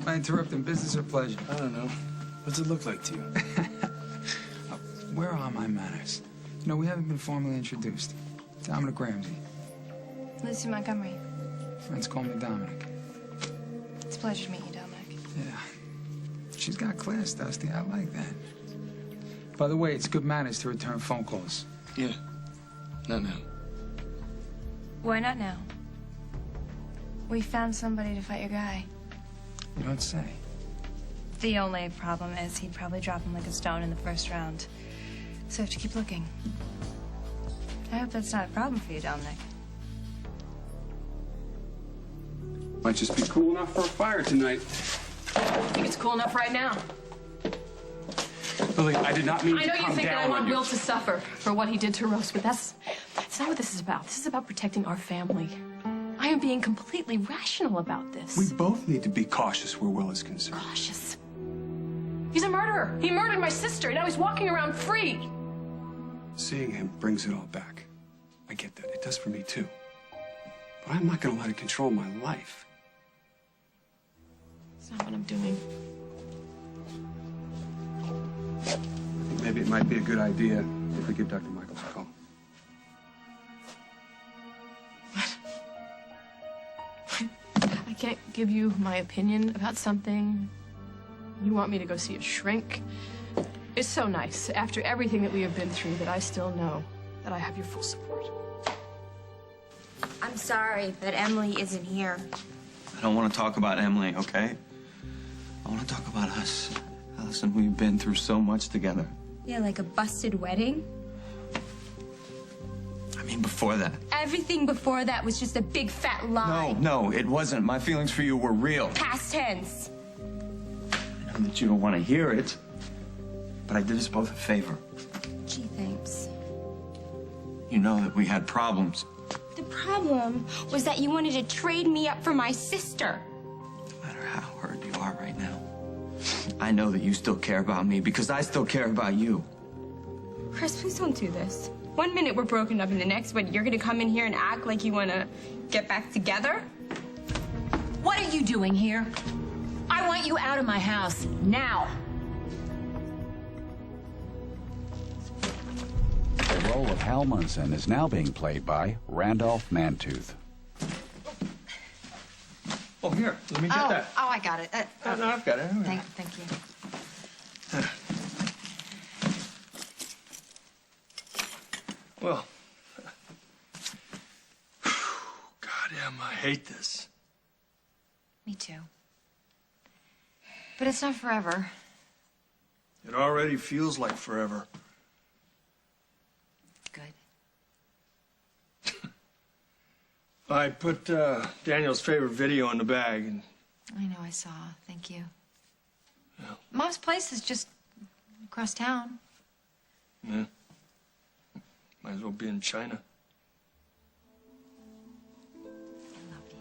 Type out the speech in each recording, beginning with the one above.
I interrupting business or pleasure? I don't know. What's it look like to you? Where are my manners? You know, we haven't been formally introduced. Dominic Ramsey. Lucy Montgomery. Friends call me Dominic. It's a pleasure to meet you, Dominic. Yeah. She's got class, Dusty. I like that. By the way, it's good manners to return phone calls. Yeah. Not now. Why not now? We found somebody to fight your guy. You don't say. The only problem is he'd probably drop him like a stone in the first round. So you have to keep looking. I hope that's not a problem for you, Dominic. Might just be cool enough for a fire tonight. I think it's cool enough right now. Lily, I did not mean to come down on you. I know you think that I want Will to suffer for what he did to Rose, but that's not what this is about. This is about protecting our family. I am being completely rational about this. We both need to be cautious where Will is concerned. Cautious. He's a murderer. He murdered my sister. Now he's walking around free. Seeing him brings it all back. I get that. It does for me, too. But I'm not going to let it control my life. That's not what I'm doing. I think maybe it might be a good idea if we give Dr. Michaels a call. I can't give you my opinion about something. You want me to go see a shrink? It's so nice, after everything that we have been through, that I still know that I have your full support. I'm sorry that Emily isn't here. I don't want to talk about Emily, okay? I want to talk about us. Allison, we've been through so much together. Yeah, like a busted wedding. I mean, before that. Everything before that was just a big fat lie. No, it wasn't. My feelings for you were real. Past tense. I know that you don't want to hear it, but I did us both a favor. Gee, thanks. You know that we had problems. The problem was that you wanted to trade me up for my sister. No matter how hurt you are right now, I know that you still care about me because I still care about you. Chris, please don't do this. 1 minute we're broken up and the next one you're gonna come in here and act like you wanna get back together? What are you doing here? I want you out of my house, now. The role of Hal Munson is now being played by Randolph Mantooth. Oh, here, let me get that. Oh, I got it. No, I've got it. Thank you. Well, goddamn, I hate this. Me too. But it's not forever. It already feels like forever. Good. I put Daniel's favorite video in the bag, and I know, I saw. Thank you. Yeah. Mom's place is just across town. yeah, might as well be in China. I love you.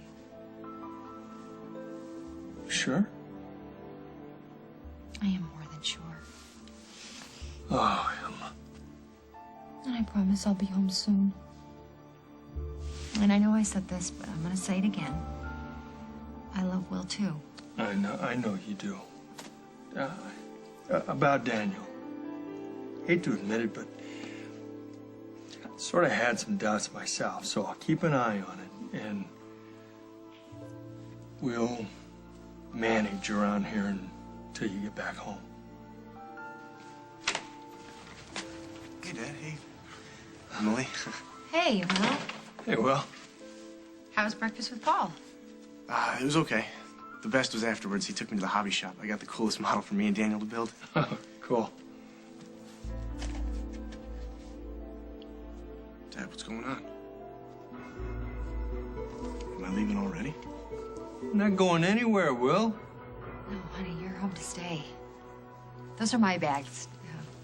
Sure? I am more than sure. Oh, Emma. And I promise I'll be home soon. And I know I said this, but I'm gonna say it again. I love Will too. I know you do. About Daniel. Hate to admit it, but I sort of had some doubts myself, so I'll keep an eye on it, and we'll manage around here until you get back home. Hey, Dad. Hey. Emily. Hey, Will. Hey, Will. How was breakfast with Paul? It was okay. The best was afterwards. He took me to the hobby shop. I got the coolest model for me and Daniel to build. Cool. Dad, what's going on? Am I leaving already? I'm not going anywhere, Will. No, honey, you're home to stay. Those are my bags.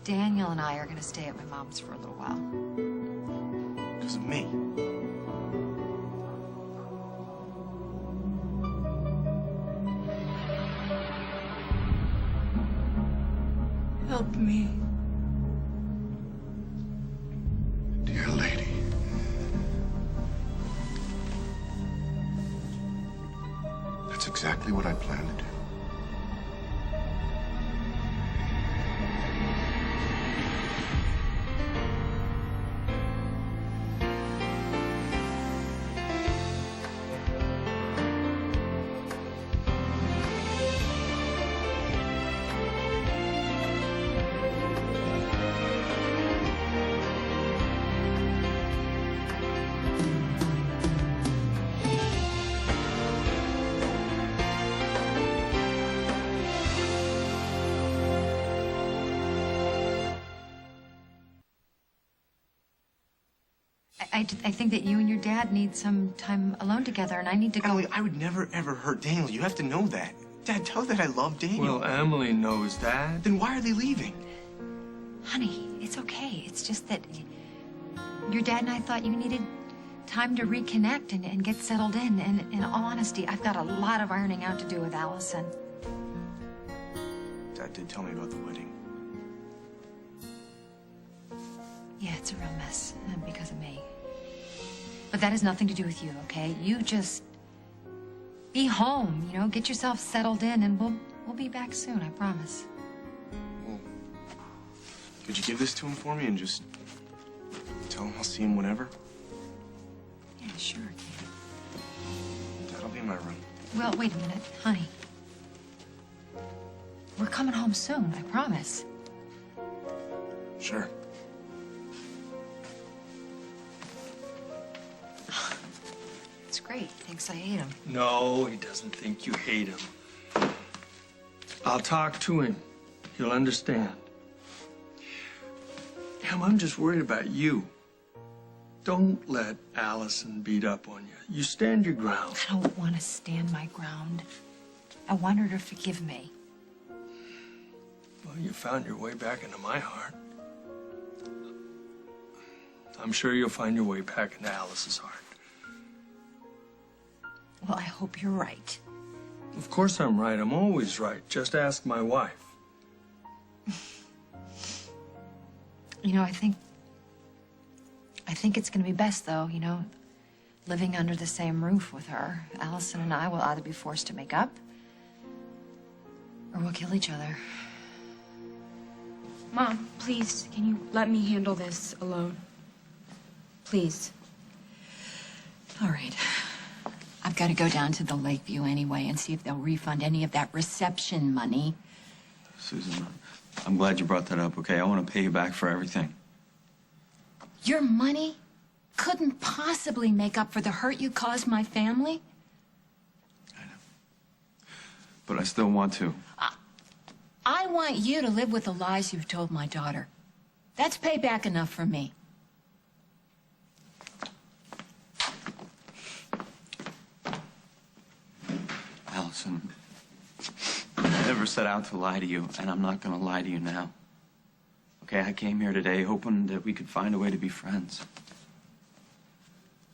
Daniel and I are gonna stay at my mom's for a little while. Because of me. Help me. Dear lady. That's exactly what I planned to do. I think that you and your dad need some time alone together, and I need to go. Emily, I would never, ever hurt Daniel. You have to know that. Dad, tell her that I love Daniel. Well, Emily knows that. Then why are they leaving? Honey, it's okay. It's just that your dad and I thought you needed time to reconnect and get settled in. And in all honesty, I've got a lot of ironing out to do with Allison. Dad did tell me about the wedding. Yeah, it's a real mess because of me. But that has nothing to do with you, okay? You just be home, you know, get yourself settled in, and we'll be back soon, I promise. Well, could you give this to him for me and just tell him I'll see him whenever? Yeah, sure. Dad, I'll be in my room. Well, wait a minute, honey. We're coming home soon, I promise. Sure. It's great. Thinks I hate him. No, he doesn't think you hate him. I'll talk to him. He'll understand. Em, I'm just worried about you. Don't let Allison beat up on you. You stand your ground. I don't want to stand my ground. I want her to forgive me. Well, you found your way back into my heart. I'm sure you'll find your way back into Alice's heart. Well, I hope you're right. Of course I'm right. I'm always right. Just ask my wife. You know, I think it's going to be best, though, you know, living under the same roof with her. Allison and I will either be forced to make up, or we'll kill each other. Mom, please, can you let me handle this alone? Please. All right. I've got to go down to the Lakeview anyway and see if they'll refund any of that reception money. Susan, I'm glad you brought that up, okay? I want to pay you back for everything. Your money couldn't possibly make up for the hurt you caused my family? I know. But I still want to. I want you to live with the lies you've told my daughter. That's payback enough for me. Allison, I never set out to lie to you, and I'm not going to lie to you now. Okay, I came here today hoping that we could find a way to be friends.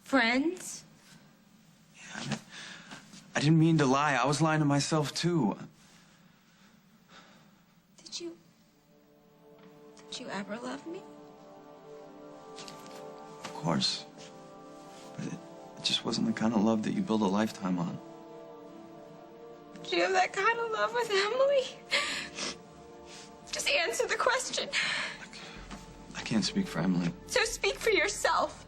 Friends? Yeah, I didn't mean to lie. I was lying to myself, too. Did you ever love me? Of course. But it just wasn't the kind of love that you build a lifetime on. Do you have that kind of love with Emily? Just answer the question. I can't speak for Emily. So speak for yourself.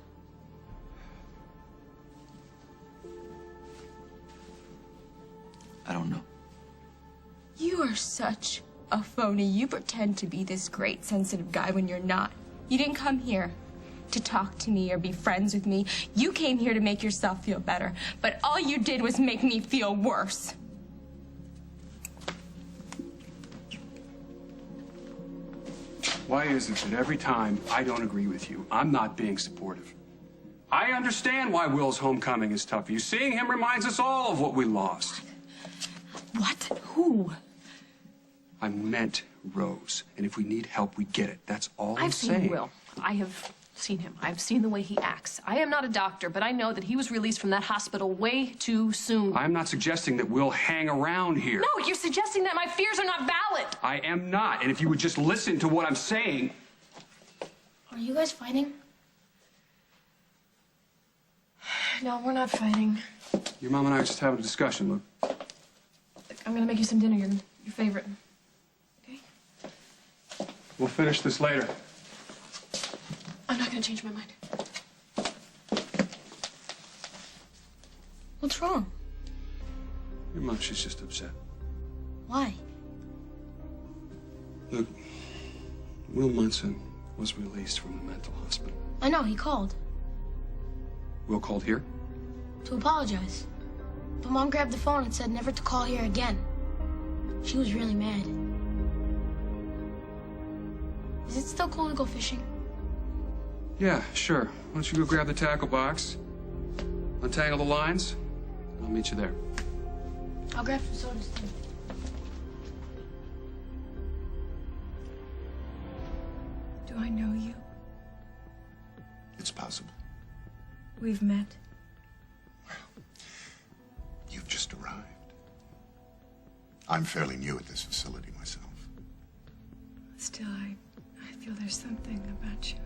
I don't know. You are such a phony. You pretend to be this great, sensitive guy when you're not. You didn't come here to talk to me or be friends with me. You came here to make yourself feel better. But all you did was make me feel worse. Why is it that every time I don't agree with you, I'm not being supportive? I understand why Will's homecoming is tough for you. Seeing him reminds us all of what we lost. What? Who? I meant Rose. And if we need help, we get it. That's all I'm saying. I've seen Will. I have seen him. I've seen the way he acts. I am not a doctor, but I know that he was released from that hospital way too soon. I'm not suggesting that we'll hang around here. No, you're suggesting that my fears are not valid. I am not. And if you would just listen to what I'm saying. Are you guys fighting? No, we're not fighting. Your mom and I are just having a discussion, Luke. I'm gonna make you some dinner, your favorite. Okay? We'll finish this later. I'm not gonna change my mind. What's wrong? Your mom, she's just upset. Why? Look, Will Munson was released from the mental hospital. I know, he called. Will called here? To apologize. But Mom grabbed the phone and said never to call here again. She was really mad. Is it still cool to go fishing? Yeah, sure. Why don't you go grab the tackle box, untangle the lines, I'll meet you there. I'll grab some sodas too. Do I know you? It's possible. We've met. You've just arrived. I'm fairly new at this facility myself. Still, I feel there's something about you.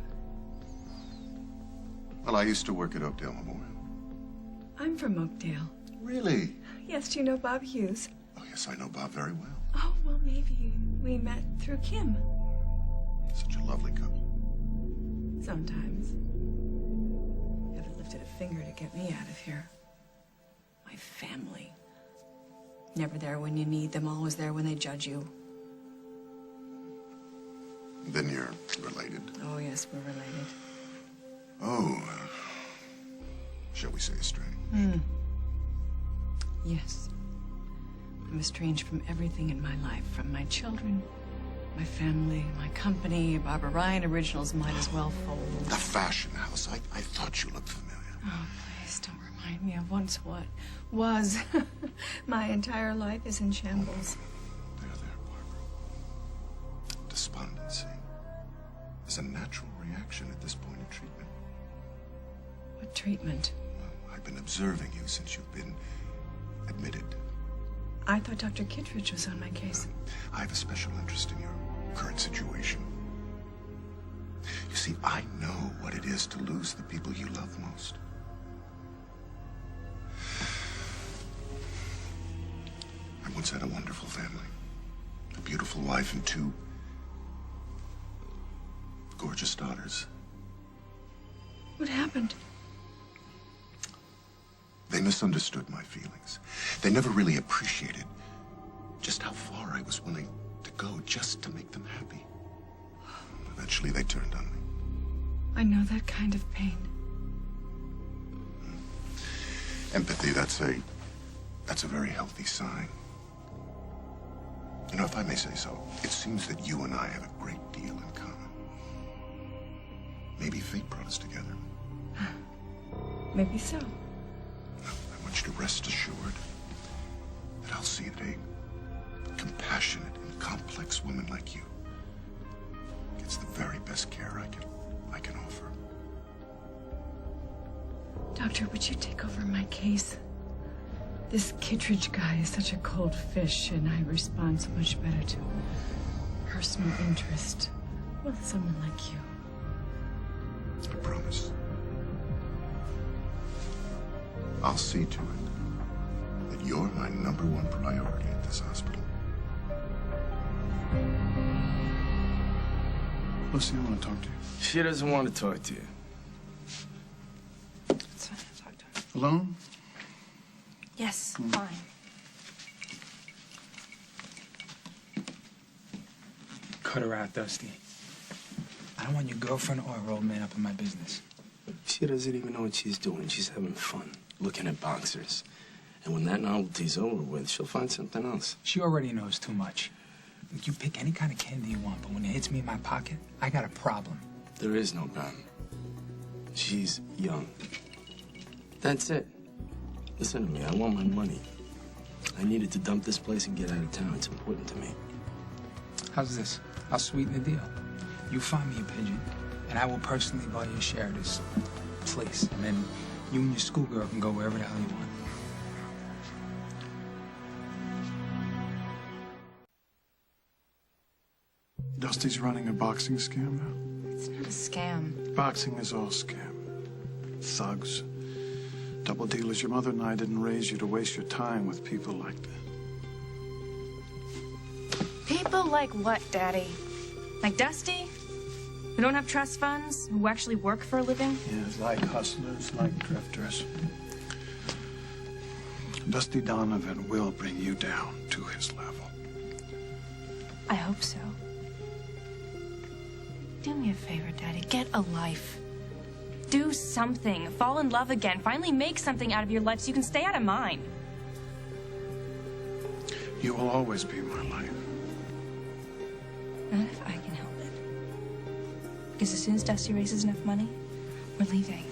Well, I used to work at Oakdale Memorial. I'm from Oakdale. Really? Yes, do you know Bob Hughes? Oh, yes, I know Bob very well. Oh, well, maybe we met through Kim. Such a lovely couple. Sometimes. Never lifted a finger to get me out of here. My family. Never there when you need them, always there when they judge you. Then you're related. Oh, yes, we're related. Oh, shall we say estranged? Yes. I'm estranged from everything in my life, from my children, my family, my company. Barbara Ryan Originals might as well fold. The fashion house. I thought you looked familiar. Oh, please don't remind me of once what was. My entire life is in shambles. There, Barbara. Despondency is a natural reaction at this point in treatment. What treatment? Well, I've been observing you since you've been admitted. I thought Dr. Kittredge was on my case. I have a special interest in your current situation. You see, I know what it is to lose the people you love most. I once had a wonderful family, a beautiful wife and 2 gorgeous daughters. What happened? They misunderstood my feelings. They never really appreciated just how far I was willing to go just to make them happy. Eventually, they turned on me. I know that kind of pain. Empathy, that's a very healthy sign. You know, if I may say so, it seems that you and I have a great deal in common. Maybe fate brought us together. Maybe so. I want you to rest assured that I'll see that a compassionate and complex woman like you gets the very best care I can offer. Doctor, would you take over my case? This Kittredge guy is such a cold fish, and I respond so much better to personal interest with someone like you. I promise. I'll see to it that you're my #1 priority at this hospital. Lucy, I want to talk to you. She doesn't want to talk to you. It's fine, I'll talk to her. Alone? Yes, fine. Cut her out, Dusty. I don't want your girlfriend or her old man up in my business. She doesn't even know what she's doing. She's having fun, looking at boxers. And when that novelty's over with, she'll find something else. She already knows too much. Look, you pick any kind of candy you want, but when it hits me in my pocket, I got a problem. There is no gun. She's young. That's it. Listen to me, I want my money. I needed to dump this place and get out of town. It's important to me. How's this? I'll sweeten the deal. You find me a pigeon, and I will personally buy your share of this place. And then you and your schoolgirl can go wherever the hell you want. Dusty's running a boxing scam now. It's not a scam. Boxing is all scam. Thugs. Double dealers. Your mother and I didn't raise you to waste your time with people like that. People like what, Daddy? Like Dusty? Who don't have trust funds? Who actually work for a living? Yeah, like hustlers, like drifters. Dusty Donovan will bring you down to his level. I hope so. Do me a favor, Daddy. Get a life. Do something. Fall in love again. Finally make something out of your life so you can stay out of mine. You will always be my life. Not if I can help it. Because as soon as Dusty raises enough money, We're leaving.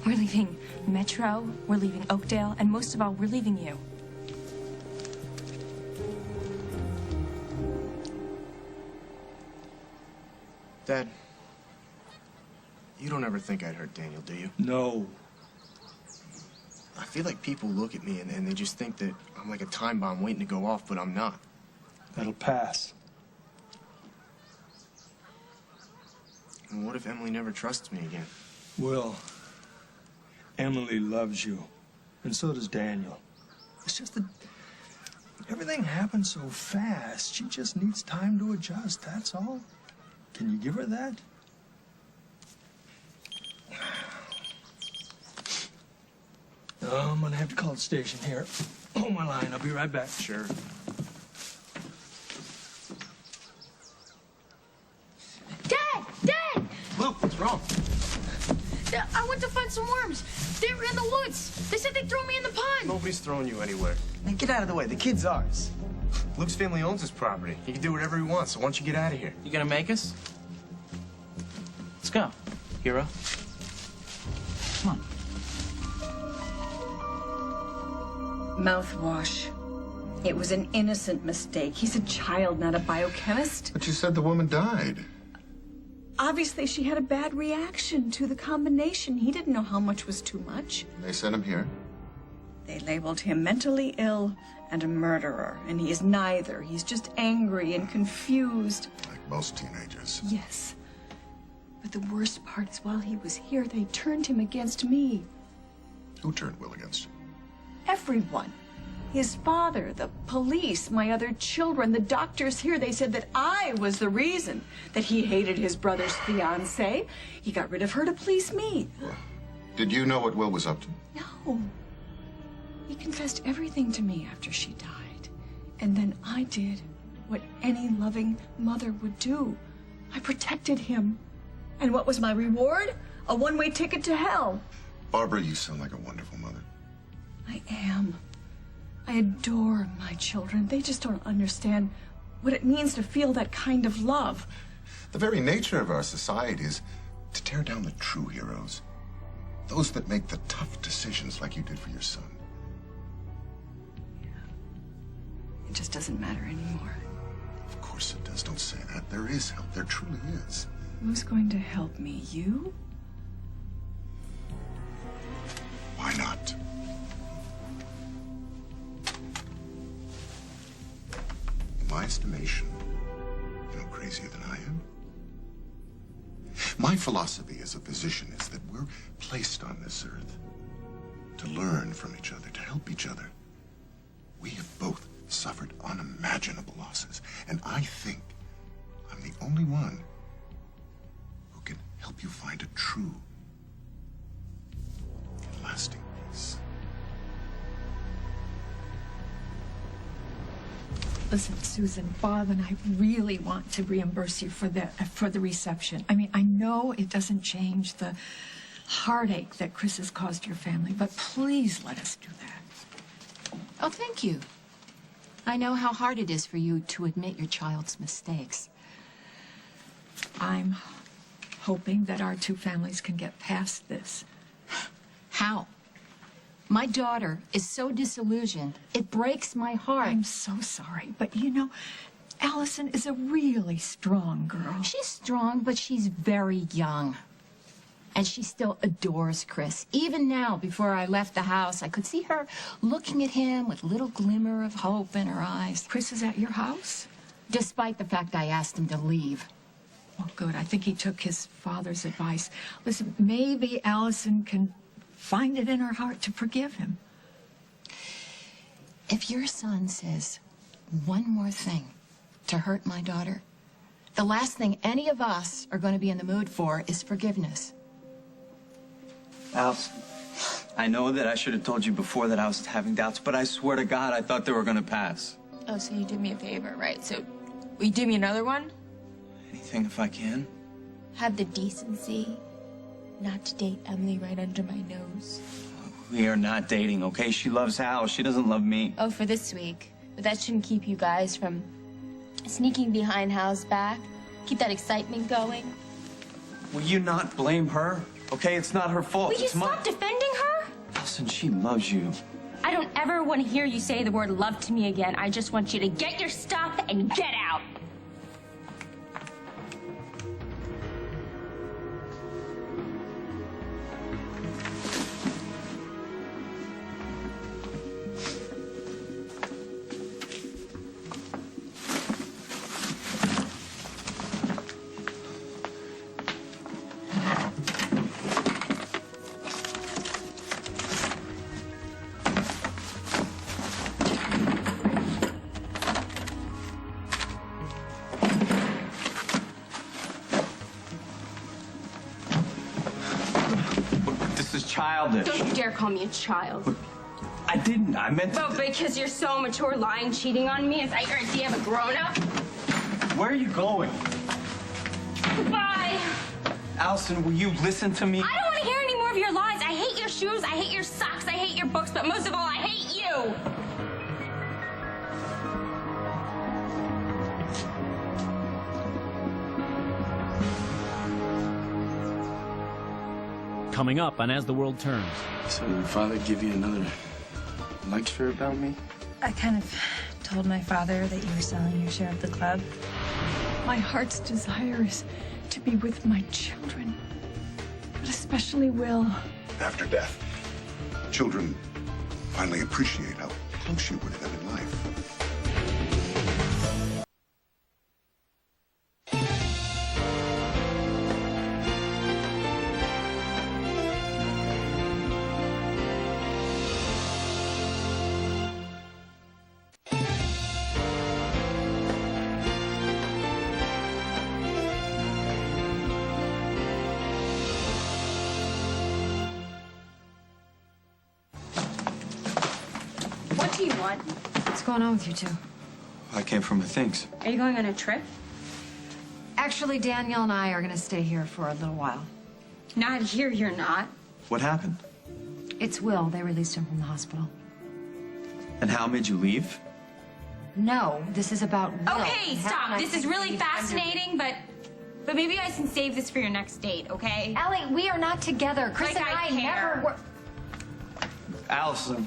We're leaving Metro, we're leaving Oakdale, and most of all, we're leaving you. Dad, you don't ever think I'd hurt Daniel, do you? No. I feel like people look at me and they just think that I'm like a time bomb waiting to go off, but I'm not. That'll pass. And what if Emily never trusts me again? Will, Emily loves you, and so does Daniel. It's just that everything happens so fast. She just needs time to adjust, that's all. Can you give her that? Oh, I'm gonna have to call the station here. Hold my line, I'll be right back. Sure. Dad! Dad! Luke, what's wrong? I went to find some worms. They were in the woods. They said they'd throw me in the pond. Nobody's throwing you anywhere. Man, get out of the way. The kid's ours. Luke's family owns this property. He can do whatever he wants, so why don't you get out of here? You gonna make us? Let's go, hero. Come on. Mouthwash. It was an innocent mistake. He's a child, not a biochemist. But you said the woman died. Obviously, she had a bad reaction to the combination. He didn't know how much was too much. They sent him here. They labeled him mentally ill and a murderer, and he is neither. He's just angry and confused. Like most teenagers. Yes. But the worst part is while he was here, they turned him against me. Who turned Will against you? Everyone. His father, the police, my other children, the doctors here, they said that I was the reason that he hated his brother's fiancée. He got rid of her to please me. Did you know what Will was up to? No. He confessed everything to me after she died. And then I did what any loving mother would do. I protected him. And what was my reward? A one-way ticket to hell. Barbara, you sound like a wonderful mother. I am. I adore my children. They just don't understand what it means to feel that kind of love. The very nature of our society is to tear down the true heroes. Those that make the tough decisions like you did for your son. It just doesn't matter anymore. Of course it does. Don't say that. There is help. There truly is. Who's going to help me? You? Why not? In my estimation, you're no crazier than I am. My philosophy as a physician is that we're placed on this earth to learn from each other, to help each other. We have both suffered unimaginable losses, and I think I'm the only one who can help you find a true and lasting peace. Listen, Susan, Bob and I really want to reimburse you for the reception. I mean, I know it doesn't change the heartache that Chris has caused your family, but please let us do that. Oh, thank you. I know how hard it is for you to admit your child's mistakes. I'm hoping that our two families can get past this. How? My daughter is so disillusioned. It breaks my heart. I'm so sorry, but you know, Allison is a really strong girl. She's strong, but she's very young. And she still adores Chris. Even now, before I left the house, I could see her looking at him with a little glimmer of hope in her eyes. Chris is at your house? Despite the fact I asked him to leave. Well, good. I think he took his father's advice. Listen, maybe Allison can find it in her heart to forgive him. If your son says one more thing to hurt my daughter, the last thing any of us are going to be in the mood for is forgiveness. Allison, I know that I should have told you before that I was having doubts, but I swear to God, I thought they were going to pass. Oh, so you did me a favor, right? So, will you do me another one? Anything if I can. Have the decency not to date Emily right under my nose. We are not dating, okay? She loves Hal. She doesn't love me. Oh, for this week. But that shouldn't keep you guys from sneaking behind Hal's back. Keep that excitement going. Will you not blame her, Okay, it's not her fault. Will you It's mine. stop defending her? Allison, she loves you. I don't ever want to hear you say the word love to me again. I just want you to get your stuff and get out. This is childish. Don't you dare call me a child. I didn't. I meant to. Oh, because you're so mature, lying, cheating on me? Is that your idea of a grown-up? Where are you going? Goodbye. Allison, will you listen to me? I don't want to hear any more of your lies. I hate your shoes, I hate your socks, I hate your books, but most of all, I hate you. Coming up on As the World Turns. So did your father give you another lecture about me? I kind of told my father that you were selling your share of the club. My heart's desire is to be with my children, but especially Will. After death, children finally appreciate how close you were to them in life. What do you want? What's going on with you two? I came for my things. Are you going on a trip? Actually, Daniel and I are going to stay here for a little while. Not here, you're not. What happened? It's Will. They released him from the hospital. And Hal made you leave? No, this is about Will. Okay, And Hal stop. and I This is think really he's under- fascinating, but maybe I can save this for your next date, okay? Ellie, we are not together. Chris Like and I care. never were. Allison.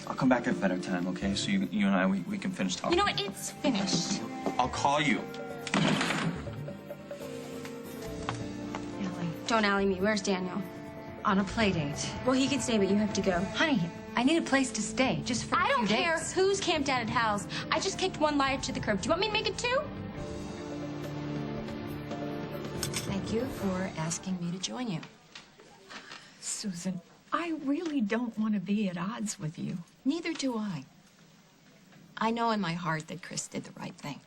I'll come back at a better time, okay? So you and I, we can finish talking. You know what? It's finished. I'll call you. Ellie, Don't alley me. Where's Daniel? on a play date. Well, he can stay, but you have to go. Honey, I need a place to stay just for a I few don't care days. who's camped out at Hal's. I just kicked one liar to the curb. Do you want me to make it two? Thank you for asking me to join you. Susan, I really don't want to be at odds with you. Neither do I. I know in my heart that Chris did the right thing.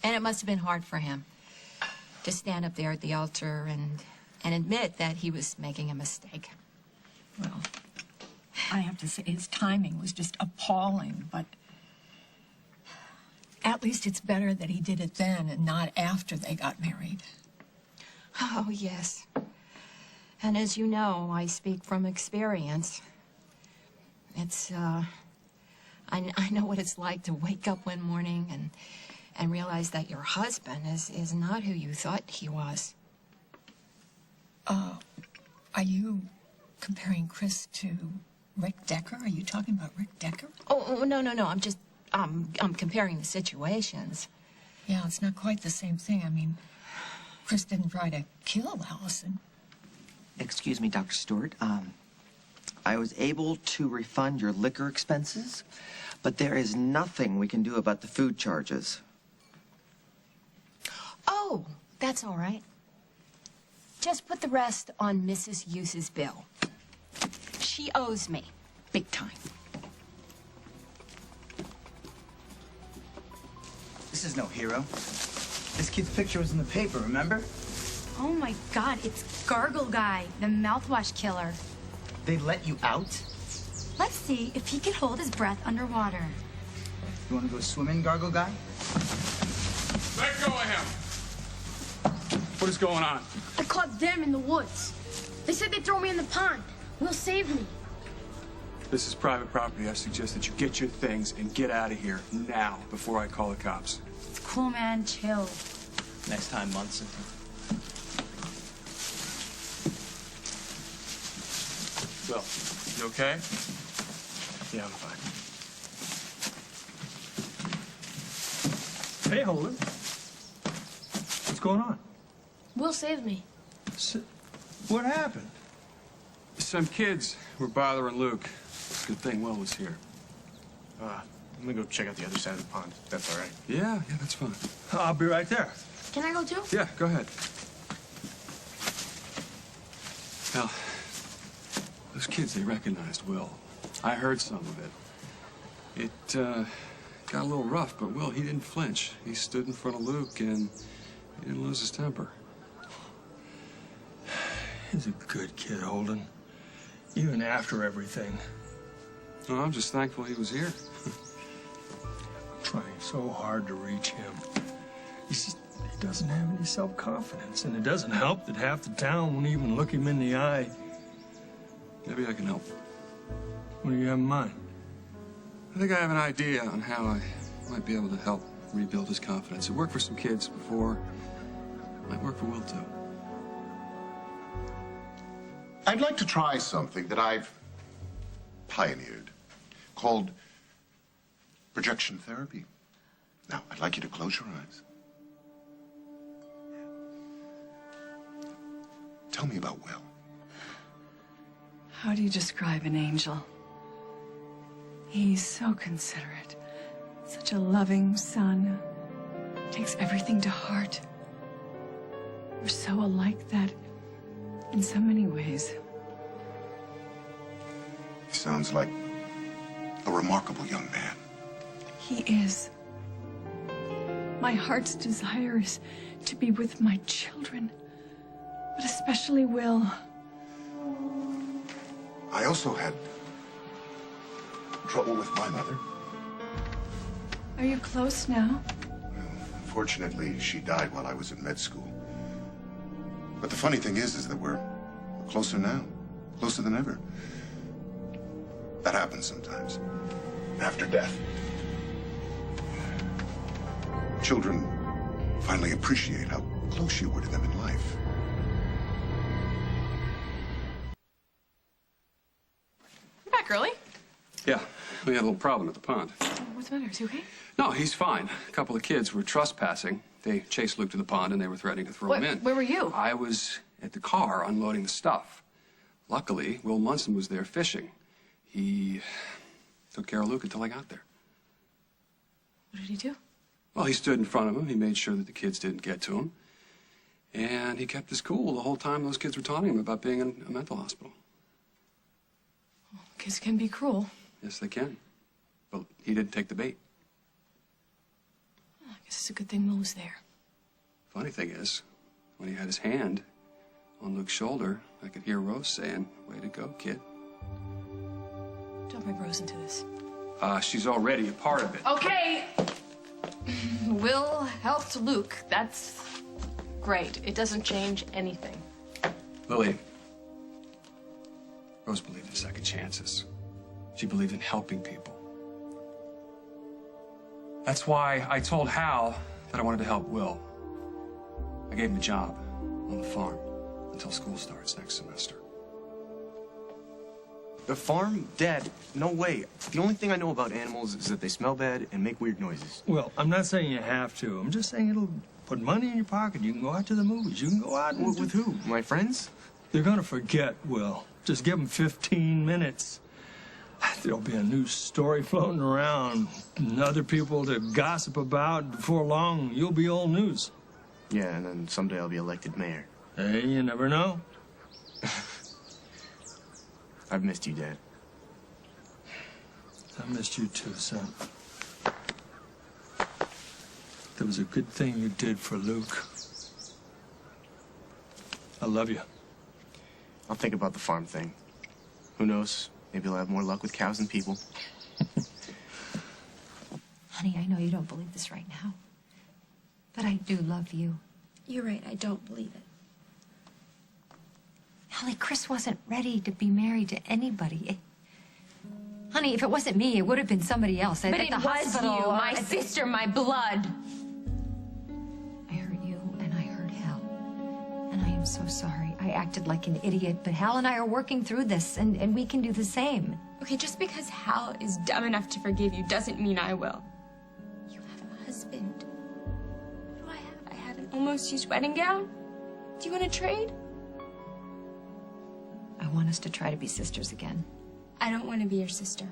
And it must have been hard for him to stand up there at the altar and admit that he was making a mistake. Well, I have to say his timing was just appalling, but at least it's better that he did it then and not after they got married. Oh, yes. And as you know, I speak from experience. It's, I know what it's like to wake up one morning and realize that your husband is not who you thought he was. Are you comparing Chris to Rick Decker? Are you talking about Rick Decker? Oh, no. I'm just, I'm comparing the situations. Yeah, it's not quite the same thing. I mean, Chris didn't try to kill Allison. Excuse me, Dr. Stewart. I was able to refund your liquor expenses, but there is nothing we can do about the food charges. Oh, that's all right. Just put the rest on Mrs. Hughes' bill. She owes me, big time. This is no hero. This kid's picture was in the paper, remember? Oh my God, it's Gargle Guy, the mouthwash killer. They let you out? Let's see if he can hold his breath underwater. You want to go swimming, Gargle Guy? Let go of him! What is going on? I caught them in the woods. They said they'd throw me in the pond. Will saved me. This is private property. I suggest that you get your things and get out of here now before I call the cops. It's cool, man. Chill. Next time, Munson. Will, you okay? Yeah, I'm fine. Hey, Holden. What's going on? Will saved me. What happened? Some kids were bothering Luke. Good thing Will was here. I'm gonna go check out the other side of the pond. That's all right. Yeah, that's fine. I'll be right there. Can I go too? Yeah, go ahead. Well, those kids, they recognized Will. I heard some of it. It got a little rough, but Will, he didn't flinch. He stood in front of Luke, and he didn't lose his temper. He's a good kid, Holden. Even after everything. Well, I'm just thankful he was here. I'm trying so hard to reach him. He doesn't have any self-confidence, and it doesn't help that half the town won't even look him in the eye. Maybe I can help. What do you have in mind? I think I have an idea on how I might be able to help rebuild his confidence. It worked for some kids before. It might work for Will, too. I'd like to try something that I've pioneered called projection therapy. Now, I'd like you to close your eyes. Tell me about Will. How do you describe an angel? He's so considerate. Such a loving son. Takes everything to heart. We're so alike that in so many ways. He sounds like a remarkable young man. He is. My heart's desire is to be with my children, but especially Will. I also had trouble with my mother. Are you close now? Unfortunately, she died while I was in med school. But the funny thing is that we're closer now, closer than ever. That happens sometimes, after death. Children finally appreciate how close you were to them in life. You're back early. Yeah, we had a little problem at the pond. What's the matter? Is he okay? No, he's fine. A couple of kids were trespassing. They chased Luke to the pond, and they were threatening to throw him in. Where were you? I was at the car unloading the stuff. Luckily, Will Munson was there fishing. He took care of Luke until I got there. What did he do? Well, he stood in front of him. He made sure that the kids didn't get to him. And he kept his cool the whole time those kids were taunting him about being in a mental hospital. Kids can be cruel. Yes, they can. But he didn't take the bait. I guess it's a good thing Will was there. Funny thing is, when he had his hand on Luke's shoulder, I could hear Rose saying, "Way to go, kid." Don't bring Rose into this. She's already a part of it. Okay. Will helped Luke. That's great. It doesn't change anything. Lily, Rose believed in second chances. She believed in helping people. That's why I told Hal that I wanted to help Will. I gave him a job on the farm until school starts next semester. The farm? Dad, no way. The only thing I know about animals is that they smell bad and make weird noises. Well, I'm not saying you have to. I'm just saying it'll put money in your pocket. You can go out to the movies. You can go out and... With who? My friends? They're going to forget, Will. Just give them 15 minutes. There'll be a new story floating around and other people to gossip about. Before long, you'll be old news. Yeah, and then someday I'll be elected mayor. Hey, you never know. I've missed you, Dad. I missed you too, son. There was a good thing you did for Luke. I love you. I'll think about the farm thing. Who knows? Maybe I'll have more luck with cows than people. Honey, I know you don't believe this right now, but I do love you. You're right, I don't believe it. Holly, Chris wasn't ready to be married to anybody. Honey, if it wasn't me, it would have been somebody else. But At it the was hospital, you, or my at the- sister, my blood. I hurt you, and I hurt Hal. And I am so sorry. I acted like an idiot, but Hal and I are working through this, and we can do the same. Okay, just because Hal is dumb enough to forgive you doesn't mean I will. You have a husband. What do I have? I have an almost used wedding gown. Do you want to trade? I want us to try to be sisters again. I don't want to be your sister.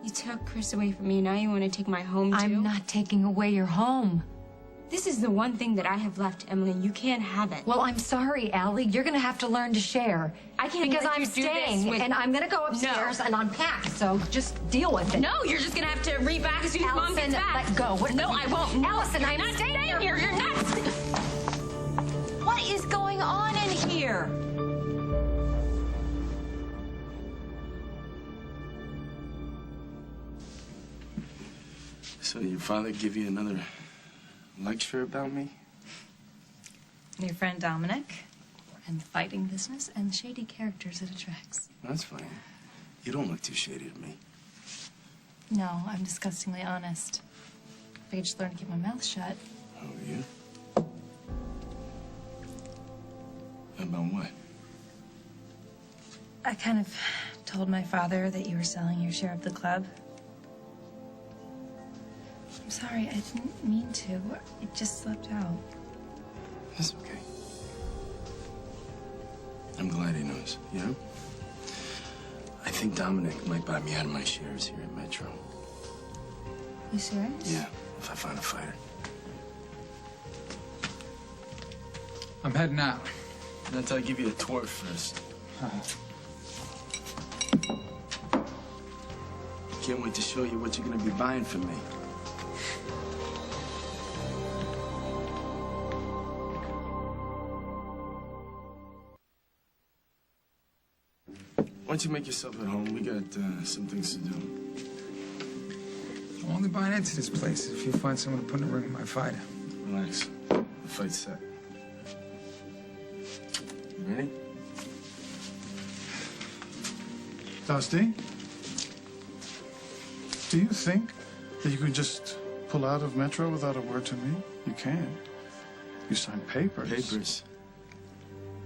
You took Chris away from me, now you want to take my home, too? I'm not taking away your home. This is the one thing that I have left, Emily. You can't have it. Well, I'm sorry, Allie. You're going to have to learn to share. I can't because let I'm you do staying, this with... and I'm going to go upstairs and unpack, so just deal with it. No, you're just going to have to repack as soon as Mom gets back. Let go. No, I won't. No, Allison, I'm not staying here. You're nuts. What is going on in here? So your father give you another lecture about me? Your friend Dominic, and the fighting business, and the shady characters it attracts. That's fine. You don't look too shady to me. No, I'm disgustingly honest. If I could just learn to keep my mouth shut. Oh, yeah? About what? I kind of told my father that you were selling your share of the club. I'm sorry, I didn't mean to. It just slipped out. That's okay. I'm glad he knows, you know? I think Dominic might buy me out of my shares here at Metro. You serious? Yeah, if I find a fighter. I'm heading out. Not until I give you a tour first. Can't wait to show you what you're gonna be buying from me. Why don't you make yourself at home? We got some things to do. I'm only buying into this place if you find someone to put in a ring with my fighter. Relax. The fight's set. You ready? Dusty, do you think that you could just pull out of Metro without a word to me? You can't. You signed papers. Papers.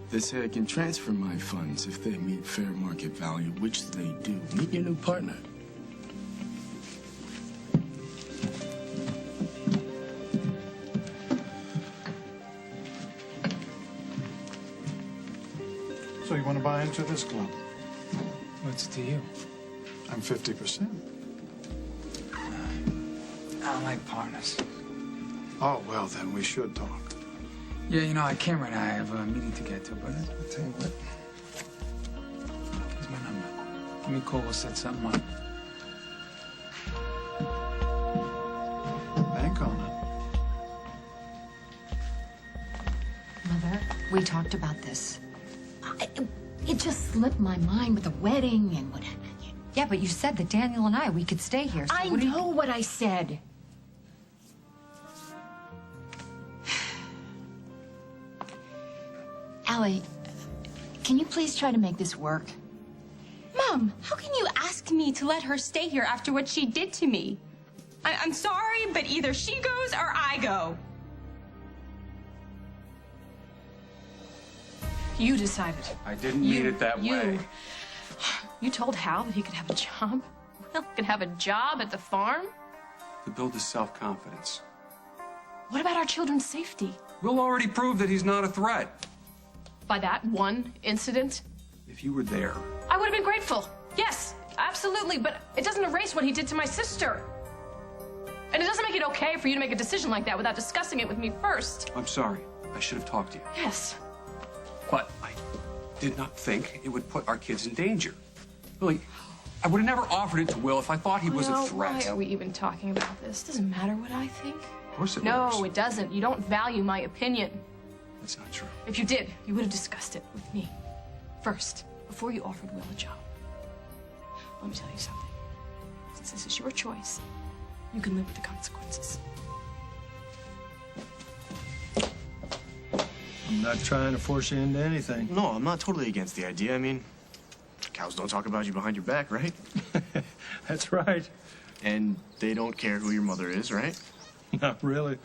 They say I can transfer my funds if they meet fair market value, which they do. Meet your new partner. So you want to buy into this club? What's it to you? I'm 50%. I don't like partners. Oh, well, then we should talk. Yeah, you know, I can't right now. I have a meeting to get to, but I'll tell you what. Here's my number. Give me a call. We'll set something up. Bank on it. Mother, we talked about this. It just slipped my mind with the wedding and what... Yeah, but you said that Daniel and we could stay here. So I know what I said. Allie, can you please try to make this work? Mom, how can you ask me to let her stay here after what she did to me? I'm sorry, but either she goes or I go. You decided. I didn't mean it that way. You told Hal that he could have a job? Will could have a job at the farm? To build his self-confidence. What about our children's safety? Will already proved that he's not a threat. By that one incident? If you were there. I would have been grateful. Yes, absolutely. But it doesn't erase what he did to my sister. And it doesn't make it okay for you to make a decision like that without discussing it with me first. I'm sorry. I should have talked to you. Yes. But I did not think it would put our kids in danger. Really, I would have never offered it to Will if I thought he was a threat. Why are we even talking about this? Doesn't matter what I think. Of course it No, matters. it doesn't. You don't value my opinion. That's not true. If you did, you would have discussed it with me first, before you offered Will a job. Let me tell you something. Since this is your choice, you can live with the consequences. I'm not trying to force you into anything. No, I'm not totally against the idea. I mean, cows don't talk about you behind your back, right? That's right. And they don't care who your mother is, right? Not really.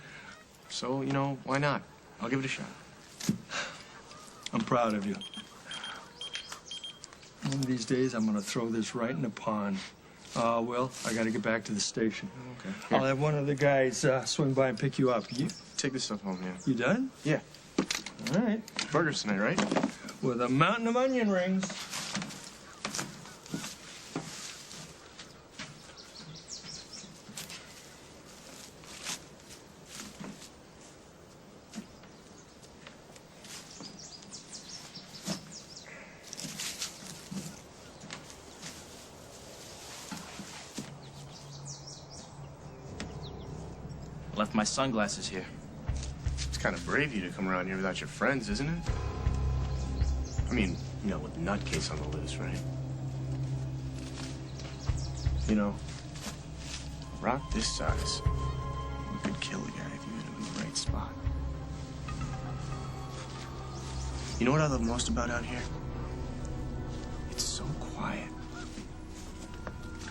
So, you know, why not? I'll give it a shot. I'm proud of you. One of these days, I'm gonna throw this right in the pond. Will, I gotta get back to the station. Okay. I'll have one of the guys swing by and pick you up. You take this stuff home, yeah. You done? Yeah. All right. Burgers tonight, right? With a mountain of onion rings. Left my sunglasses here. It's kind of brave of you to come around here without your friends, isn't it? I mean, you know, with the nutcase on the loose, right? You know, rock this size, you could kill a guy if you hit him in the right spot. You know what I love most about out here? It's so quiet.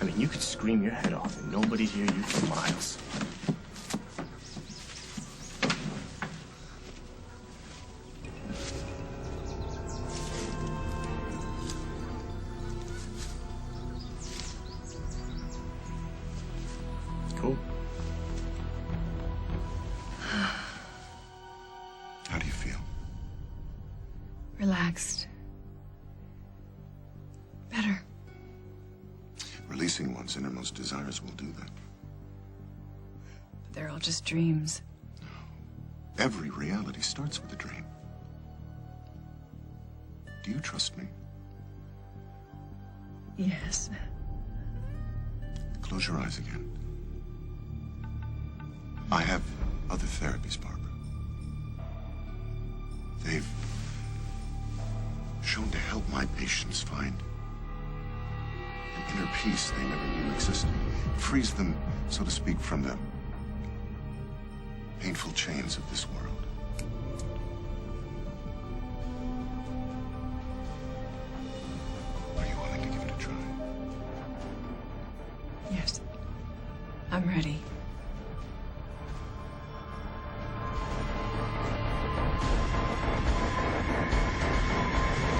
I mean, you could scream your head off and nobody'd hear you for miles. Cool. How do you feel? Relaxed. Better. Releasing one's innermost desires will do that. They're all just dreams. Every reality starts with a dream. Do you trust me? Yes. Close your eyes again. I have other therapies, Barbara. They've shown to help my patients find an inner peace they never knew existed. It frees them, so to speak, from the painful chains of this world. Are you willing to give it a try? Yes. I'm ready.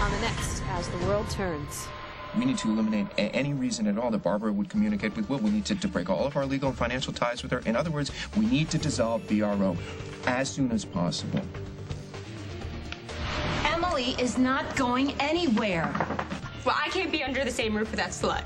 On the next, As the World Turns. We need to eliminate any reason at all that Barbara would communicate with Will. We need to break all of our legal and financial ties with her. In other words, we need to dissolve BRO as soon as possible. Emily is not going anywhere. Well, I can't be under the same roof with that slut.